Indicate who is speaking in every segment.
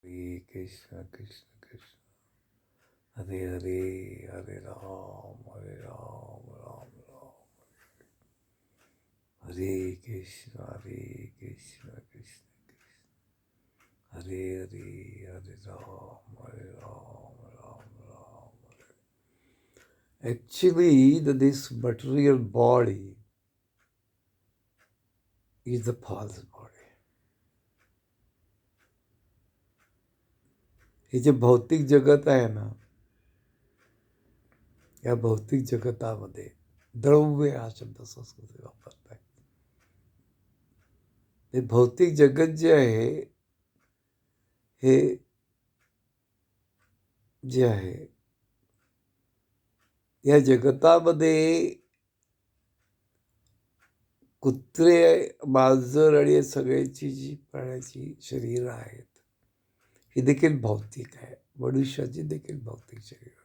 Speaker 1: कृष्ण कृष्ण कृष्ण हरे हरे, हरे राम राम राम, हरे कृष्ण कृष्ण कृष्ण हरे हरे, हरे Ram Ram Ram. Actually, this material body is the false body. हे जे भौतिक जगत आहे ना, या भौतिक जगतामध्ये द्रव्य हा शब्द संस्कृत वापरत आहे. हे भौतिक जगत जे आहे, हे जे आहे, या जगतामध्ये कुत्रे, मांजर आणि सगळ्याची जी प्राण्याची शरीर आहेत, ही देखील भौतिक आहे. मनुष्याची देखील भौतिक शरीर आहे.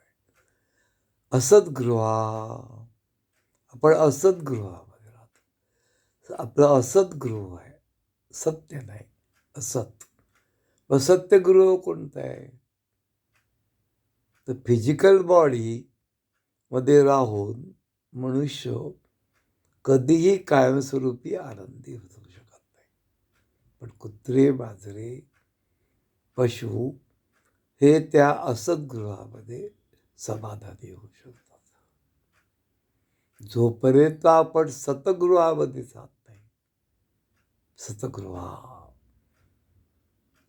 Speaker 1: असद्गृहा, आपण असद्गृहामध्ये राहतो. आपलं असद्गृह आहे, सत्य नाही, असत. असत्यगृह कोणतं आहे? तर फिजिकल बॉडी मध्ये राहून मनुष्य कधीही कायमस्वरूपी आनंदी होऊ शकत नाही. पण कुत्रे, मांजरे, पशु हे त्या असद्गृहामध्ये समाधानी होऊ शकतात. जोपर्यंत आपण सतगृहामध्ये जात नाही, सतगृहा,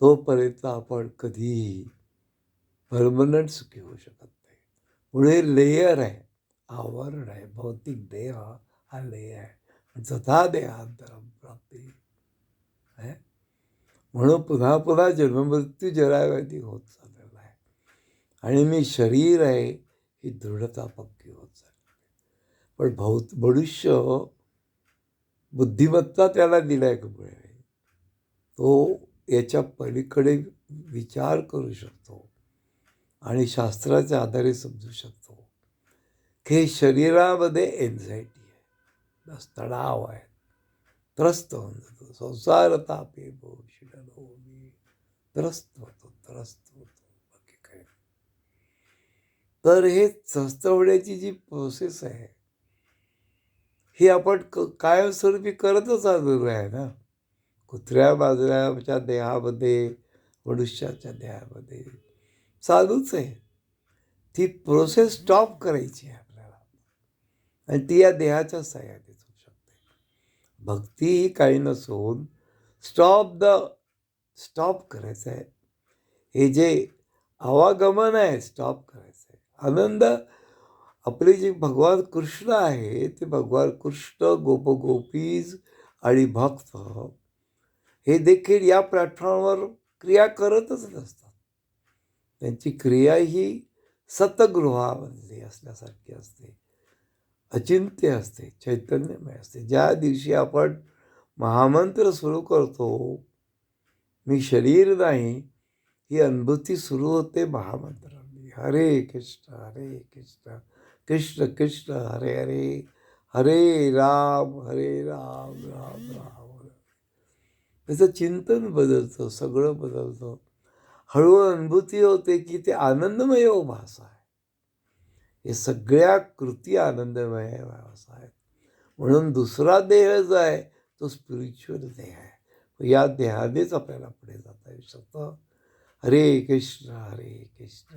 Speaker 1: तोपर्यंत आपण कधीही परमनंट सुखी होऊ शकत नाही. पुढे लेयर आहे, आवरण आहे. भौतिक देह हा लेयर आहे. तथा देहांतरम प्राप्ती आहे. म्हणून पुन्हा पुन्हा जन्ममृत्यू जराव्याधी होत चाललेला आहे. आणि मी शरीर आहे ही दृढता पक्की होत चालली. पण मनुष्य बुद्धिमत्ता त्याला दिल्यामुळे तो याच्या पलीकडे विचार करू शकतो आणि शास्त्राच्या आधारे समजू शकतो की शरीरामध्ये एन्झायटी आहे, बस तणाव आहे, त्रस्त होऊन जातो. संसार तापे भूषिडलो मी, त्रस्त होतो, बाकी काय. तर हे त्रस्त होण्याची जी प्रोसेस आहे, ही आपण कायमस्वरूपी करतच आलेलो आहे ना. कुत्र्या मांजराच्या देहामध्ये, मनुष्याच्या देहामध्ये चालूच आहे. ती प्रोसेस स्टॉप करायची आहे आपल्याला, आणि ती या देहाच्या साह्यानेच होऊ शकते. भक्ती ही काही नसून स्टॉप करायचं आहे. हे जे आवागमन आहे, स्टॉप करायचं आहे. आनंद, आपले जे भगवान कृष्ण आहे, ते भगवान कृष्ण, गोपगोपीज आणि भक्त हे देखील या प्लॅटफॉर्मवर क्रिया करतच नसतात. त्यांची क्रिया ही सतगृहामध्ये असल्यासारखी असते, अचिंत्य असते, चैतन्यमय असते. ज्या दिवशी आपण महामंत्र सुरू करतो, मी शरीर नाही, ही अनुभूती सुरू होते महामंत्राने. हरे कृष्ण कृष्ण कृष्ण हरे हरे, हरे राम राम राम. त्याचं चिंतन बदलतं, सगळं बदलतं. हळूहळू अनुभूती होते की ते आनंदमय भास आहे. हे सगळ्या कृती आनंदमय भास आहेत. म्हणून दुसरा देह जो आहे तो स्पिरिच्युअल देह आहे. या देहानेच आपल्याला पुढे जाता येऊ शकतं. हरे कृष्ण